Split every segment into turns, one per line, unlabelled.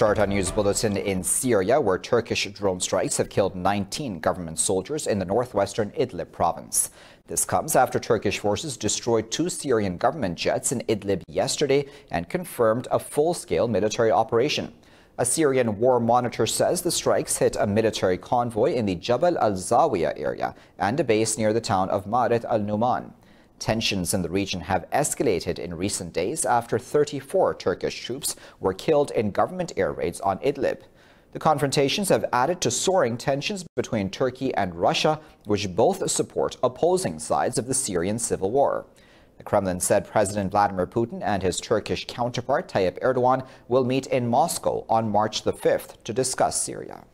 start our news bulletin in Syria, where Turkish drone strikes have killed 19 government soldiers in the northwestern Idlib province. This comes after Turkish forces destroyed 2 Syrian government jets in Idlib yesterday and confirmed a full-scale military operation. A Syrian war monitor says the strikes hit a military convoy in the Jabal al-Zawiya area and a base near the town of Ma'arit al-Numan. Tensions in the region have escalated in recent days after 34 Turkish troops were killed in government air raids on Idlib. The confrontations have added to soaring tensions between Turkey and Russia, which both support opposing sides of the Syrian civil war. The Kremlin said President Vladimir Putin and his Turkish counterpart Tayyip Erdogan will meet in Moscow on March the 5th to discuss Syria.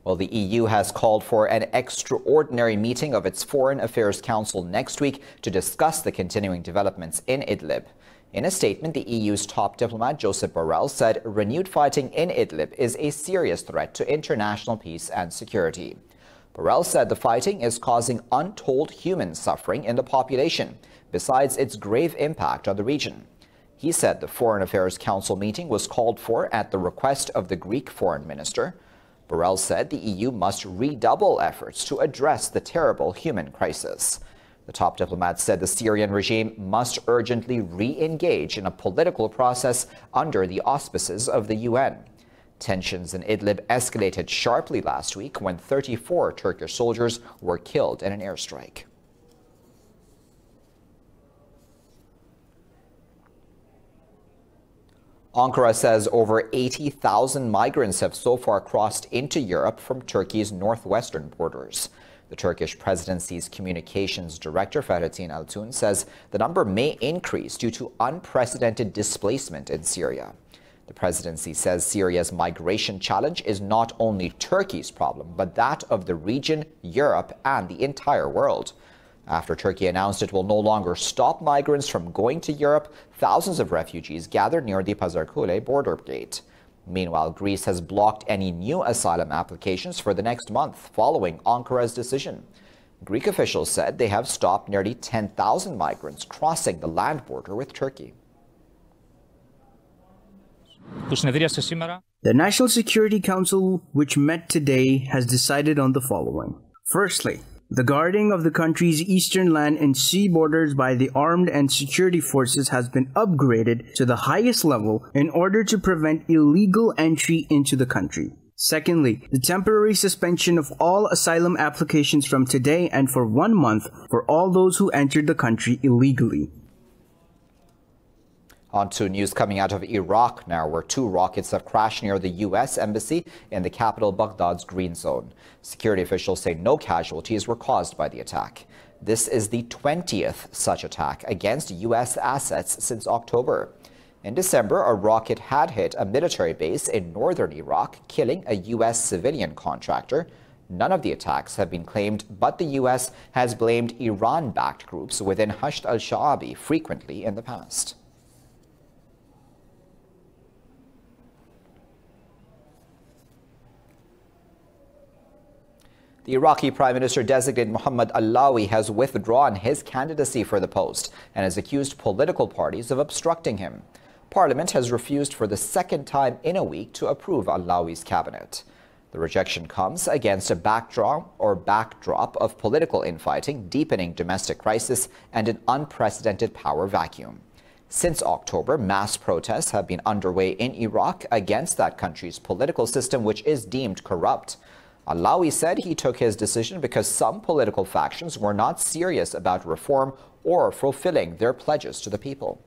Well, the EU has called for an extraordinary meeting of its Foreign Affairs Council next week to discuss the continuing developments in Idlib. In a statement, the EU's top diplomat Josep Borrell said renewed fighting in Idlib is a serious threat to international peace and security. Borrell said the fighting is causing untold human suffering in the population, besides its grave impact on the region. He said the Foreign Affairs Council meeting was called for at the request of the Greek foreign minister. Borrell said the EU must redouble efforts to address the terrible human crisis. The top diplomat said the Syrian regime must urgently re-engage in a political process under the auspices of the UN. Tensions in Idlib escalated sharply last week when 34 Turkish soldiers were killed in an airstrike. Ankara says over 80,000 migrants have so far crossed into Europe from Turkey's northwestern borders. The Turkish presidency's communications director, Fahrettin Altun, says the number may increase due to unprecedented displacement in Syria. The presidency says Syria's migration challenge is not only Turkey's problem, but that of the region, Europe, and the entire world. After Turkey announced it will no longer stop migrants from going to Europe, thousands of refugees gathered near the Pazarkule border gate. Meanwhile, Greece has blocked any new asylum applications for the next month following Ankara's decision. Greek officials said they have stopped nearly 10,000 migrants crossing the land border with Turkey.
The National Security Council, which met today, has decided on the following. Firstly, the guarding of the country's eastern land and sea borders by the armed and security forces has been upgraded to the highest level in order to prevent illegal entry into the country. Secondly, the temporary suspension of all asylum applications from today and for 1 month for all those who entered the country illegally.
On to news coming out of Iraq now, where 2 rockets have crashed near the U.S. embassy in the capital Baghdad's green zone. Security officials say no casualties were caused by the attack. This is the 20th such attack against U.S. assets since October. In December, a rocket had hit a military base in northern Iraq, killing a U.S. civilian contractor. None of the attacks have been claimed, but the U.S. has blamed Iran-backed groups within Hashd al-Sha'abi frequently in the past. The Iraqi Prime Minister-designate Mohammad Allawi has withdrawn his candidacy for the post and has accused political parties of obstructing him. Parliament has refused for the second time in a week to approve Allawi's cabinet. The rejection comes against a backdrop of political infighting, deepening domestic crisis, and an unprecedented power vacuum. Since October, mass protests have been underway in Iraq against that country's political system, which is deemed corrupt. Allawi said he took his decision because some political factions were not serious about reform or fulfilling their pledges to the people.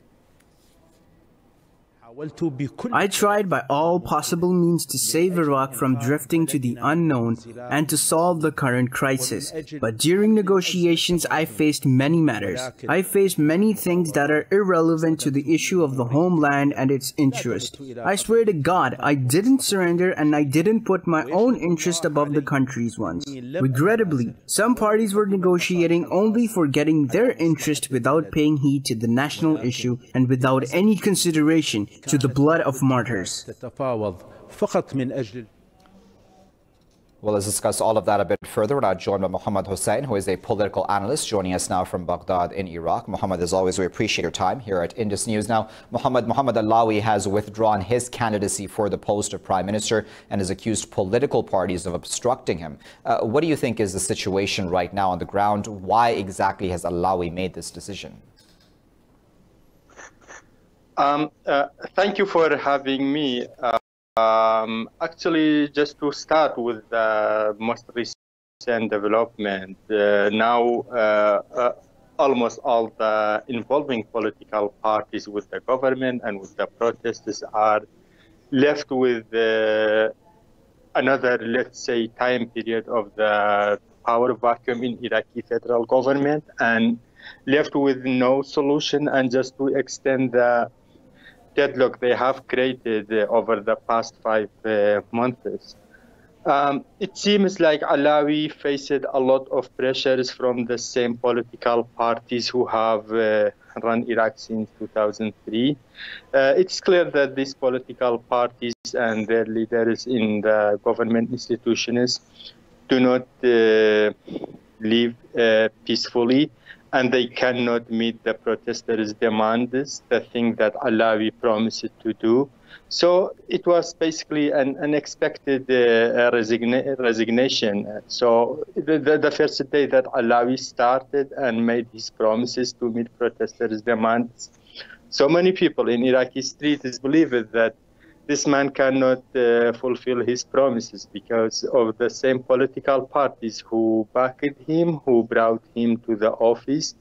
I tried by all possible means to save Iraq from drifting to the unknown and to solve the current crisis. But during negotiations, I faced many matters. I faced many things that are irrelevant to the issue of the homeland and its interest. I swear to God, I didn't surrender and I didn't put my own interest above the country's ones. Regrettably, some parties were negotiating only for getting their interest without paying heed to the national issue and without any consideration to the blood of martyrs.
Well, let's discuss all of that a bit further. We're now joined by Mohammed Hussein, who is a political analyst, joining us now from Baghdad in Iraq. Mohammed, as always, we appreciate your time here at Indus News. Now, Mohammed Alawi has withdrawn his candidacy for the post of Prime Minister and has accused political parties of obstructing him. What do you think is the situation right now on the ground? Why exactly has Alawi made this decision?
Thank you for having me. Actually, just to start with the most recent development, almost all the involving political parties with the government and with the protesters are left with another, let's say, time period of the power vacuum in Iraqi federal government and left with no solution and just to extend the deadlock they have created over the past 5 months. It seems like Alawi faced a lot of pressures from the same political parties who have run Iraq since 2003. It's clear that these political parties and their leaders in the government institutions do not live peacefully, and they cannot meet the protesters' demands, the thing that Alawi promised to do. So it was basically an unexpected resignation. So the first day that Alawi started and made his promises to meet protesters' demands, so many people in Iraqi streets believed that this man cannot fulfill his promises because of the same political parties who backed him, who brought him to the office.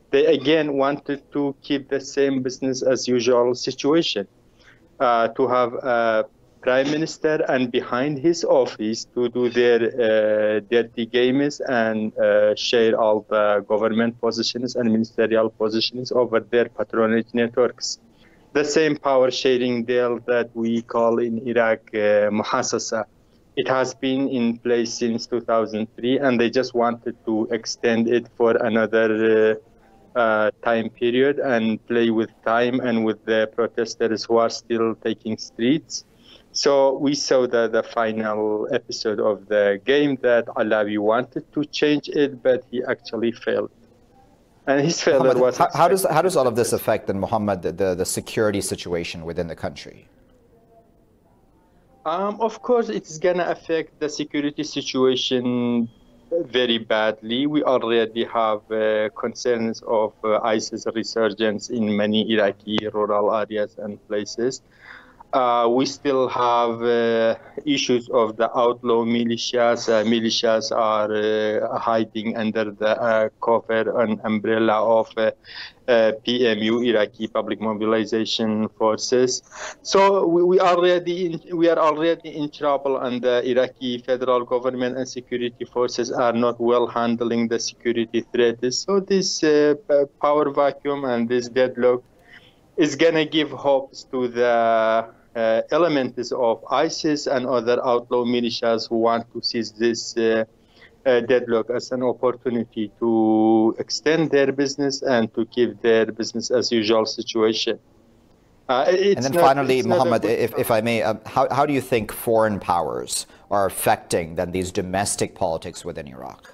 They again wanted to keep the same business as usual situation, to have a prime minister and behind his office to do their dirty games and share all the government positions and ministerial positions over their patronage networks. The same power sharing deal that we call in Iraq muhassasa. It has been in place since 2003, and they just wanted to extend it for another time period and play with time and with the protesters who are still taking streets. So we saw the final episode of the game that Alawi wanted to change it, but he actually failed. And his failure was
how does all of this affect, then, Mohammed, the security situation within the country?
Of course, it's going to affect the security situation very badly. We already have concerns of ISIS resurgence in many Iraqi rural areas and places. We still have issues of the outlaw militias. Militias are hiding under the cover and umbrella of PMU, Iraqi Public Mobilization Forces. So we are already in trouble, and the Iraqi federal government and security forces are not well handling the security threats. So this power vacuum and this deadlock is going to give hopes to the elements of ISIS and other outlaw militias who want to seize this deadlock as an opportunity to extend their business and to keep their business as usual situation.
And then finally, Mohammed, if I may, how do you think foreign powers are affecting then these domestic politics within Iraq?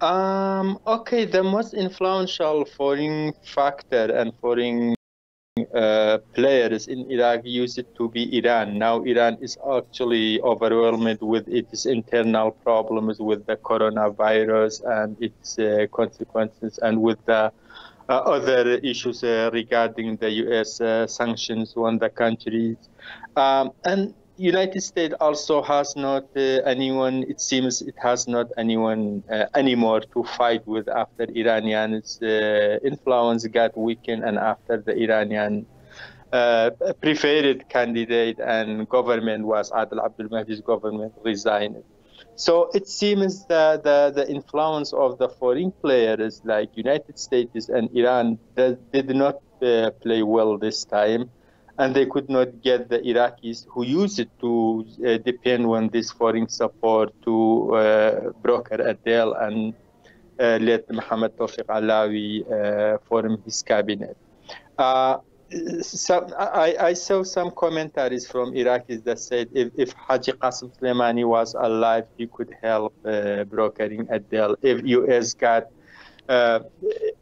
Okay, the most influential foreign factor and foreign players in Iraq used to be Iran. Now Iran is actually overwhelmed with its internal problems with the coronavirus and its consequences, and with the other issues regarding the U.S. sanctions on the countries. And United States also has not anyone, it seems it has not anyone anymore to fight with after Iranians' influence got weakened and after the Iranian preferred candidate and government was Adel Abdul Mahdi's government resigned. So it seems that the influence of the foreign players like United States and Iran did not play well this time. And they could not get the Iraqis who used it to depend on this foreign support to broker a deal and let Mohammed Tawfiq Alawi form his cabinet. I saw some commentaries from Iraqis that said if Haji Qasem Soleimani was alive, he could help brokering a deal. If U.S. got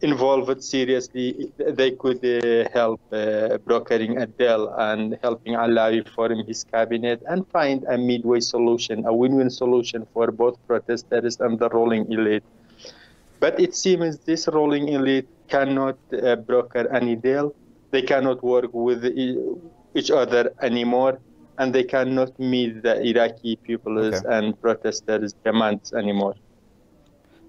involved seriously, they could help brokering a deal and helping Alawi form his cabinet and find a midway solution, a win-win solution for both protesters and the ruling elite. But it seems this ruling elite cannot broker any deal. They cannot work with each other anymore, and they cannot meet the Iraqi people's and protesters' demands anymore.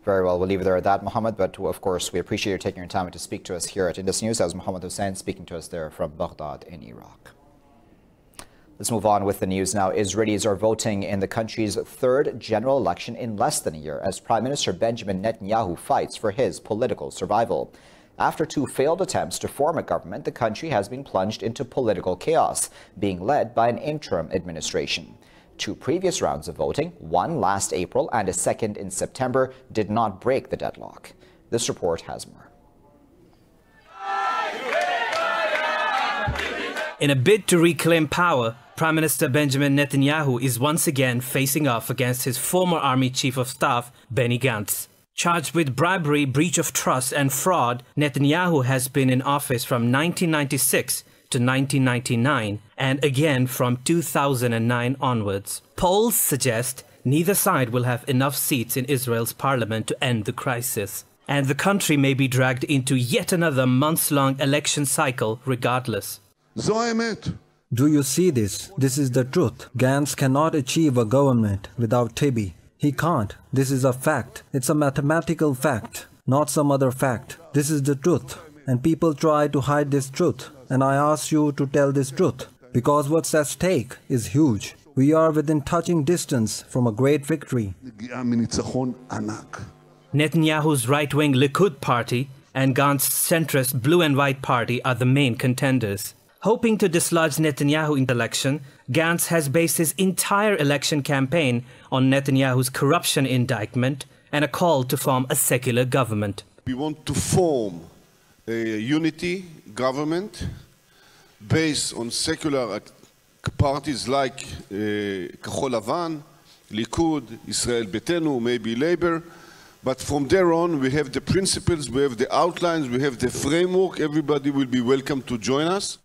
Very well, we'll leave it there at that, Mohammed. But of course, we appreciate you taking your time to speak to us here at Indus News. That was Mohammed Hussein speaking to us there from Baghdad in Iraq. Let's move on with the news now. Israelis are voting in the country's third general election in less than a year as Prime Minister Benjamin Netanyahu fights for his political survival. After two failed attempts to form a government, the country has been plunged into political chaos, being led by an interim administration. Two previous rounds of voting, one last April and a second in September, did not break the deadlock. This report has more.
In a bid to reclaim power, Prime Minister Benjamin Netanyahu is once again facing off against his former army chief of staff, Benny Gantz. Charged with bribery, breach of trust and fraud, Netanyahu has been in office from 1996 to 1999 and again from 2009 onwards. Polls suggest neither side will have enough seats in Israel's parliament to end the crisis, and the country may be dragged into yet another months-long election cycle regardless.
Do you see this? This is the truth. Gantz cannot achieve a government without Tibi. He can't. This is a fact. It's a mathematical fact, not some other fact. This is the truth. And people try to hide this truth. And I ask you to tell this truth. Because what's at stake is huge. We are within touching distance from a great victory.
Netanyahu's right-wing Likud party and Gantz's centrist Blue and White party are the main contenders. Hoping to dislodge Netanyahu in the election, Gantz has based his entire election campaign on Netanyahu's corruption indictment and a call to form a secular government.
We want to form a unity government based on secular parties like Kahol Lavan, Likud, Israel Betenu, maybe Labour. But from there on, we have the principles, we have the outlines, we have the framework. Everybody will be welcome to join us.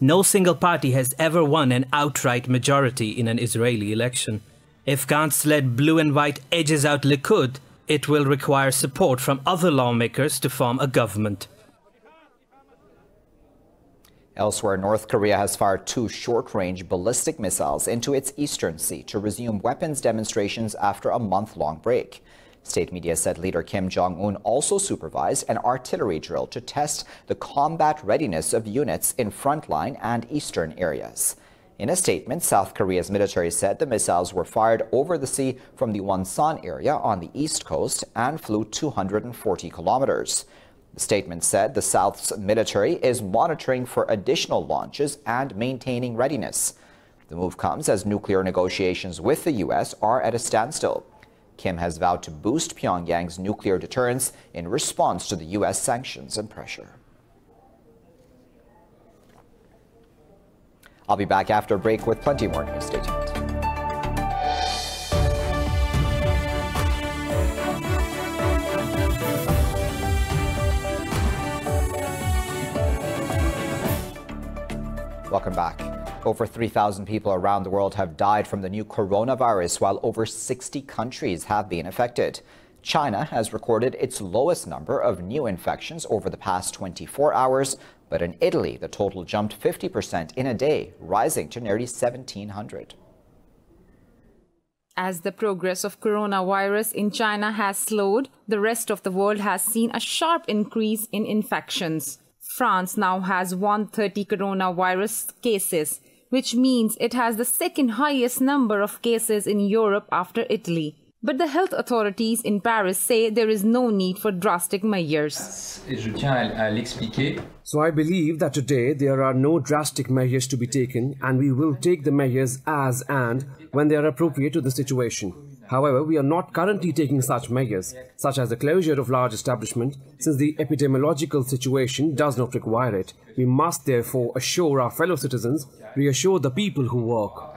No single party has ever won an outright majority in an Israeli election. If Gantz-led Blue and White edges out Likud, it will require support from other lawmakers to form a government.
Elsewhere, North Korea has fired two short-range ballistic missiles into its eastern sea to resume weapons demonstrations after a month-long break. State media said leader Kim Jong-un also supervised an artillery drill to test the combat readiness of units in frontline and eastern areas. In a statement, South Korea's military said the missiles were fired over the sea from the Wonsan area on the east coast and flew 240 kilometers. The statement said the South's military is monitoring for additional launches and maintaining readiness. The move comes as nuclear negotiations with the U.S. are at a standstill. Kim has vowed to boost Pyongyang's nuclear deterrence in response to the U.S. sanctions and pressure. I'll be back after a break with plenty more news. Stay tuned. Welcome back. Over 3,000 people around the world have died from the new coronavirus, while over 60 countries have been affected. China has recorded its lowest number of new infections over the past 24 hours, but in Italy, the total jumped 50% in a day, rising to nearly 1,700.
As the progress of coronavirus in China has slowed, the rest of the world has seen a sharp increase in infections. France now has 130 coronavirus cases, which means it has the second highest number of cases in Europe after Italy. But the health authorities in Paris say there is no need for drastic measures.
So I believe that today there are no drastic measures to be taken, and we will take the measures as and when they are appropriate to the situation. However, we are not currently taking such measures, such as the closure of large establishments, since the epidemiological situation does not require it. We must therefore assure our fellow citizens, reassure the people who work.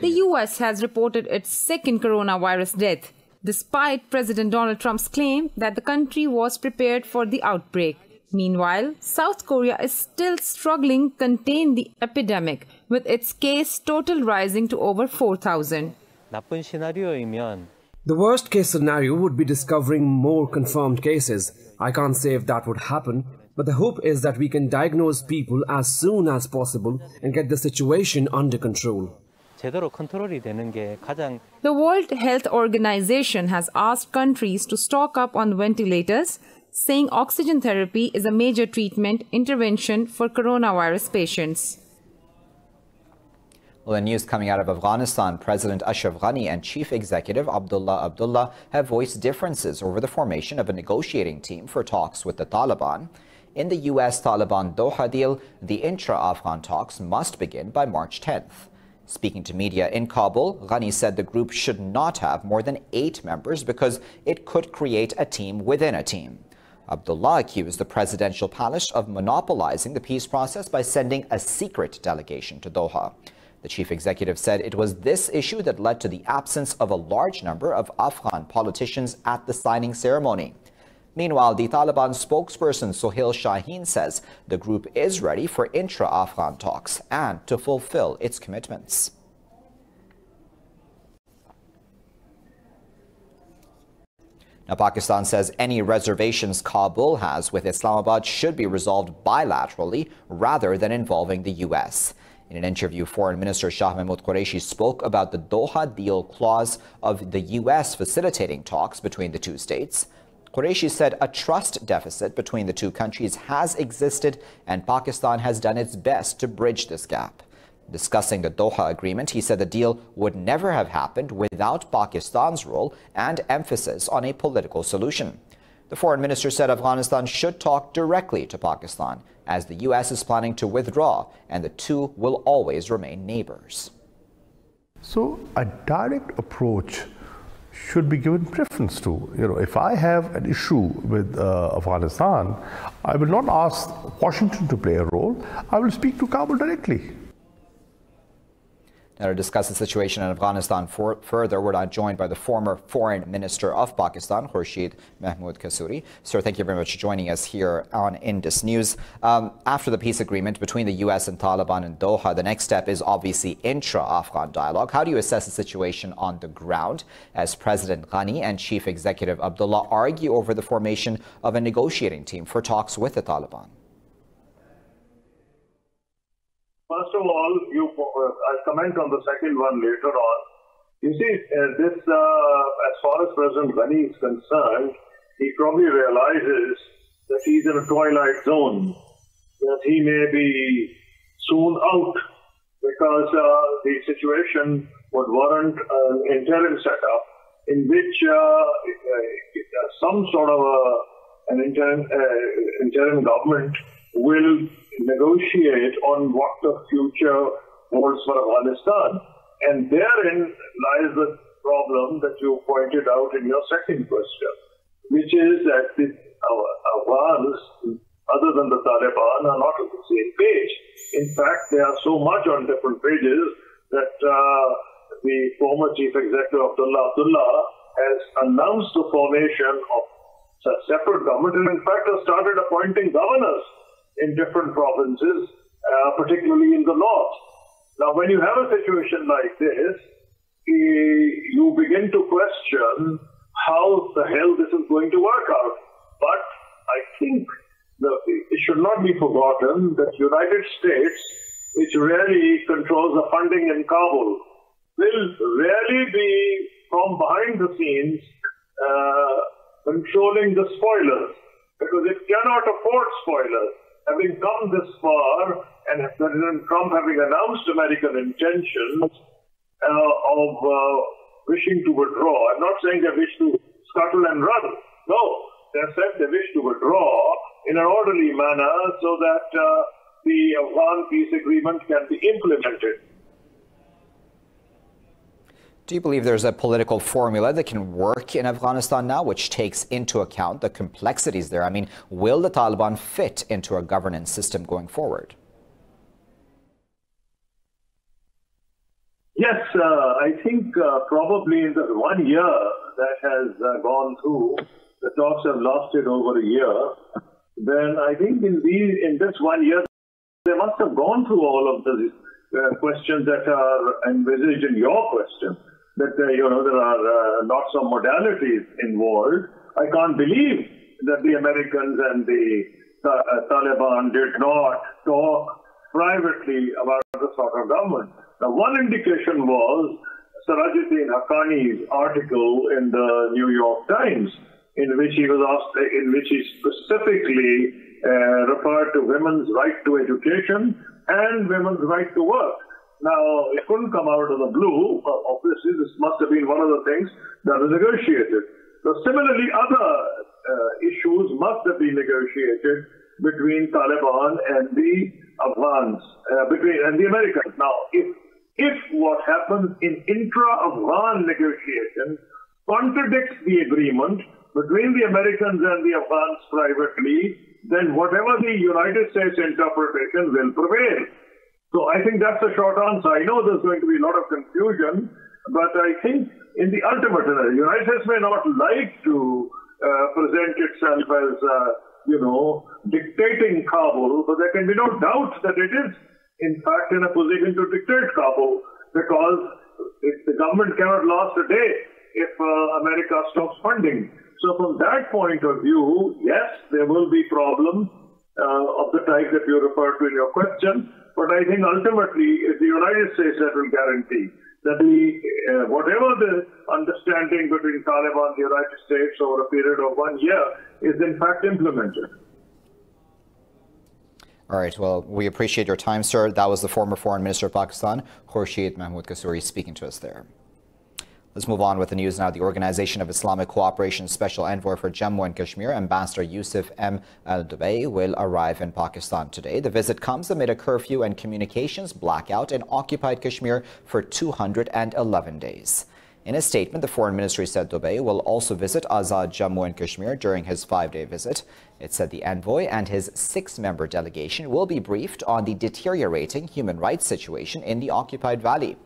The US has reported its second coronavirus death, despite President Donald Trump's claim that the country was prepared for the outbreak. Meanwhile, South Korea is still struggling to contain the epidemic, with its case total rising to over 4,000.
The worst case scenario would be discovering more confirmed cases. I can't say if that would happen, but the hope is that we can diagnose people as soon as possible and get the situation under control.
The World Health Organization has asked countries to stock up on ventilators, saying oxygen therapy is a major treatment intervention for coronavirus patients.
Well, in news coming out of Afghanistan, President Ashraf Ghani and Chief Executive Abdullah have voiced differences over the formation of a negotiating team for talks with the Taliban. In the US-Taliban Doha deal, the intra-Afghan talks must begin by March 10th. Speaking to media in Kabul, Ghani said the group should not have more than 8 members because it could create a team within a team. Abdullah accused the presidential palace of monopolizing the peace process by sending a secret delegation to Doha. The chief executive said it was this issue that led to the absence of a large number of Afghan politicians at the signing ceremony. Meanwhile, the Taliban spokesperson Sohail Shaheen says the group is ready for intra-Afghan talks and to fulfill its commitments. Now, Pakistan says any reservations Kabul has with Islamabad should be resolved bilaterally rather than involving the U.S. In an interview, Foreign Minister Shah Mahmood Qureshi spoke about the Doha deal clause of the U.S. facilitating talks between the two states. Qureshi said a trust deficit between the two countries has existed and Pakistan has done its best to bridge this gap. Discussing the Doha agreement, he said the deal would never have happened without Pakistan's role and emphasis on a political solution. The foreign minister said Afghanistan should talk directly to Pakistan, as the U.S. is planning to withdraw, and the two will always remain neighbors.
So a direct approach should be given preference to. If I have an issue with Afghanistan, I will not ask Washington to play a role. I will speak to Kabul directly.
Now, to discuss the situation in Afghanistan further, we're now joined by the former Foreign Minister of Pakistan, Khurshid Mahmood Kasuri. Sir, thank you very much for joining us here on Indus News. After the peace agreement between the U.S. and Taliban in Doha, the next step is obviously intra-Afghan dialogue. How do you assess the situation on the ground as President Ghani and Chief Executive Abdullah argue over the formation of a negotiating team for talks with the Taliban?
First of all, I'll comment on the second one later on. You see, as far as President Ghani is concerned, he probably realizes that he's in a twilight zone, that he may be soon out because the situation would warrant an interim setup in which some sort of an interim government will negotiate on what the future holds for Afghanistan. And therein lies the problem that you pointed out in your second question, which is that the Afghans, other than the Taliban, are not on the same page. In fact, they are so much on different pages that the former Chief Executive Abdullah has announced the formation of a separate government and in fact has started appointing governors in different provinces, particularly in the north. Now, when you have a situation like this, you begin to question how the hell this is going to work out. But I think it should not be forgotten that the United States, which really controls the funding in Kabul, will really be from behind the scenes controlling the spoilers, because it cannot afford spoilers. Having come this far, and President Trump having announced American intentions of wishing to withdraw, I'm not saying they wish to scuttle and run. No, they said they wish to withdraw in an orderly manner so that the Afghan peace agreement can be implemented.
Do you believe there's a political formula that can work in Afghanistan now, which takes into account the complexities there? I mean, will the Taliban fit into a governance system going forward?
Yes, I think probably in the 1 year that has gone through, the talks have lasted over a year. Then I think in this 1 year, they must have gone through all of the questions that are envisaged in your question. That there are lots of modalities involved. I can't believe that the Americans and the Taliban did not talk privately about the sort of government. Now, one indication was Sirajuddin Haqqani's article in the New York Times, in which he specifically referred to women's right to education and women's right to work. Now, it couldn't come out of the blue. Obviously, this must have been one of the things that was negotiated. So similarly, other issues must have been negotiated between Taliban and the Afghans, and the Americans. Now, if what happens in intra-Afghan negotiations contradicts the agreement between the Americans and the Afghans privately, then whatever the United States interpretation will prevail. So I think that's the short answer. I know there's going to be a lot of confusion, but I think in the ultimate, the United States may not like to present itself as, dictating Kabul, but there can be no doubt that it is, in fact, in a position to dictate Kabul, because the government cannot last a day if America stops funding. So from that point of view, yes, there will be problems of the type that you referred to in your question. But I think ultimately it's the United States that will guarantee that whatever the understanding between Taliban and the United States over a period of 1 year is in fact implemented.
All right. Well, we appreciate your time, sir. That was the former Foreign Minister of Pakistan, Khurshid Mahmood Kasuri, speaking to us there. Let's move on with the news now. The Organization of Islamic Cooperation Special Envoy for Jammu and Kashmir, Ambassador Yusuf M. Al-Dubai, will arrive in Pakistan today. The visit comes amid a curfew and communications blackout in occupied Kashmir for 211 days. In a statement, the Foreign Ministry said Dubai will also visit Azad Jammu and Kashmir during his 5-day visit. It said the envoy and his 6-member delegation will be briefed on the deteriorating human rights situation in the occupied valley.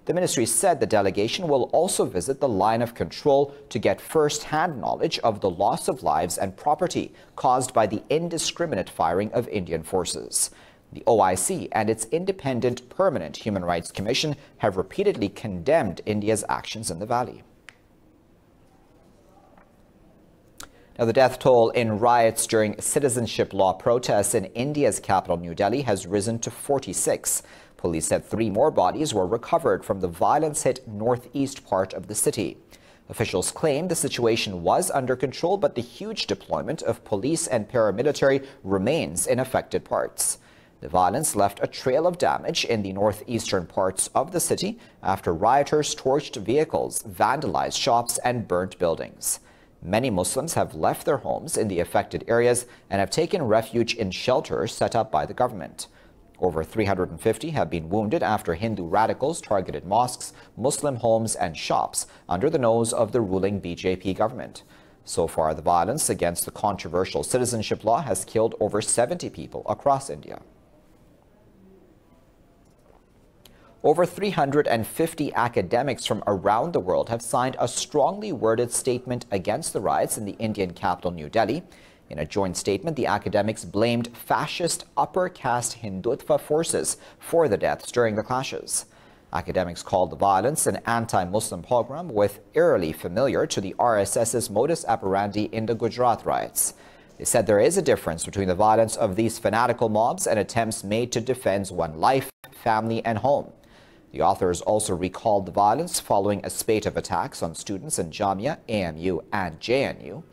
The ministry said the delegation will also visit the line of control to get first-hand knowledge of the loss of lives and property caused by the indiscriminate firing of Indian forces. The OIC and its independent Permanent Human Rights Commission have repeatedly condemned India's actions in the valley. Now, the death toll in riots during citizenship law protests in India's capital, New Delhi, has risen to 46. Police said 3 more bodies were recovered from the violence-hit northeast part of the city. Officials claim the situation was under control, but the huge deployment of police and paramilitary remains in affected parts. The violence left a trail of damage in the northeastern parts of the city after rioters torched vehicles, vandalized shops, and burnt buildings. Many Muslims have left their homes in the affected areas and have taken refuge in shelters set up by the government. Over 350 have been wounded after Hindu radicals targeted mosques, Muslim homes, and shops under the nose of the ruling BJP government. So far, the violence against the controversial citizenship law has killed over 70 people across India. Over 350 academics from around the world have signed a strongly worded statement against the riots in the Indian capital, New Delhi. In a joint statement, the academics blamed fascist upper caste Hindutva forces for the deaths during the clashes. Academics called the violence an anti-Muslim pogrom with eerily familiar to the RSS's modus operandi in the Gujarat riots. They said there is a difference between the violence of these fanatical mobs and attempts made to defend one's life, family, and home. The authors also recalled the violence following a spate of attacks on students in Jamia, AMU, and JNU.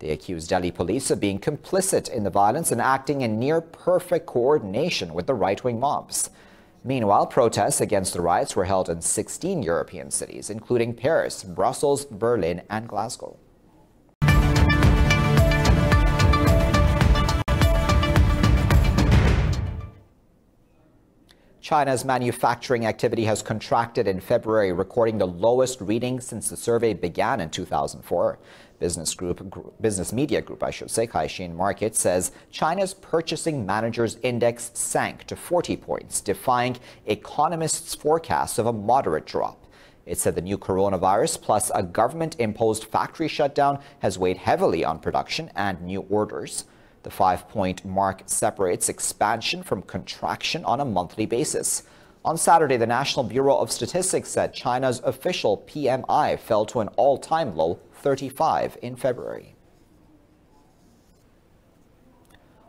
They accused Delhi police of being complicit in the violence and acting in near-perfect coordination with the right-wing mobs. Meanwhile, protests against the riots were held in 16 European cities, including Paris, Brussels, Berlin, and Glasgow. China's manufacturing activity has contracted in February, recording the lowest reading since the survey began in 2004. Business Media Group, Caixin Market says China's Purchasing Managers Index sank to 40 points, defying economists' forecasts of a moderate drop. It said the new coronavirus plus a government-imposed factory shutdown has weighed heavily on production and new orders. The 5-point mark separates expansion from contraction on a monthly basis. On Saturday, the National Bureau of Statistics said China's official PMI fell to an all-time low 35 in February.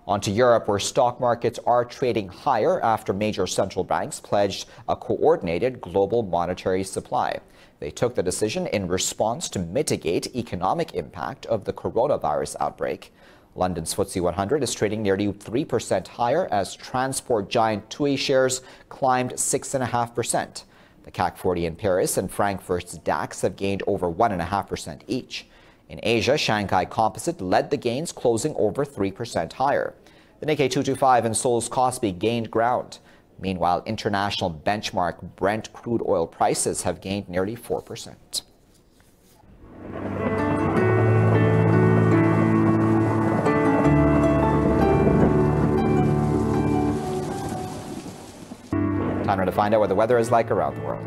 On to Europe, where stock markets are trading higher after major central banks pledged a coordinated global monetary supply. They took the decision in response to mitigate economic impact of the coronavirus outbreak. London's FTSE 100 is trading nearly 3% higher as transport giant TUI shares climbed 6.5%. The CAC 40 in Paris and Frankfurt's DAX have gained over 1.5% each. In Asia, Shanghai Composite led the gains, closing over 3% higher. The Nikkei 225 and Seoul's Kospi gained ground. Meanwhile, international benchmark Brent crude oil prices have gained nearly 4%. Time to find out what the weather is like around the world.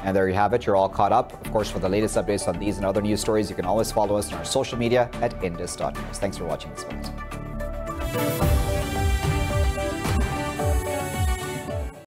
And there you have it. You're all caught up. Of course, for the latest updates on these and other news stories, you can always follow us on our social media at Indus.news. Thanks for watching this one.